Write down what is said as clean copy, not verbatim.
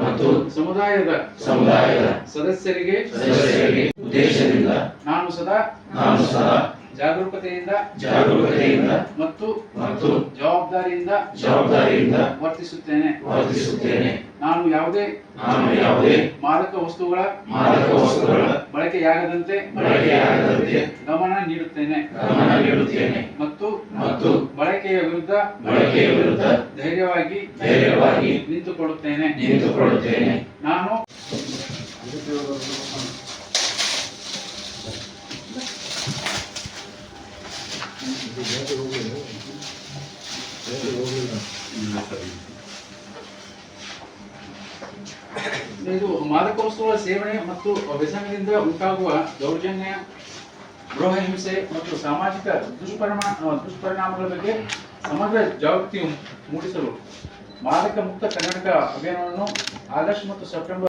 ಮತ್ತು ಸಮುದಾಯದ ಸದಸ್ಯರಿಗೆ ಉದ್ದೇಶದಿಂದ ನಾನು ಸದಾ ಜಾಗರೂಕತೆಯಿಂದ ಮತ್ತು ಜವಾಬ್ದಾರಿಯಿಂದ ವರ್ತಿಸುತ್ತೇನೆ. ನಾನು ಯಾವುದೇ ಮಾದಕ ವಸ್ತುಗಳ ಬಳಕೆಯಾಗದಂತೆ ಗಮನ ನೀಡುತ್ತೇನೆ ಮತ್ತು ಬಳಕೆಯ ವಿರುದ್ಧ ಧೈರ್ಯವಾಗಿ ನಿಂತುಕೊಳ್ಳುತ್ತೇನೆ. ನಾನು ಇದು ಮಾದಕ ವಸ್ತುಗಳ ಸೇವನೆ ಮತ್ತು ವ್ಯಸನದಿಂದ ಉಂಟಾಗುವ ದೌರ್ಜನ್ಯ, ಗೃಹ ಹಿಂಸೆ ಮತ್ತು ಸಾಮಾಜಿಕ ದುಷ್ಪರಿಣಾಮಗಳ ಬಗ್ಗೆ ಸಮಗ್ರ ಜಾಗೃತಿ ಮೂಡಿಸಲು ಮಾದಕ ಮುಕ್ತ ಕರ್ನಾಟಕ ಅಭಿಯಾನವನ್ನು ಆಗಸ್ಟ್ ಮತ್ತು ಸೆಪ್ಟೆಂಬರ್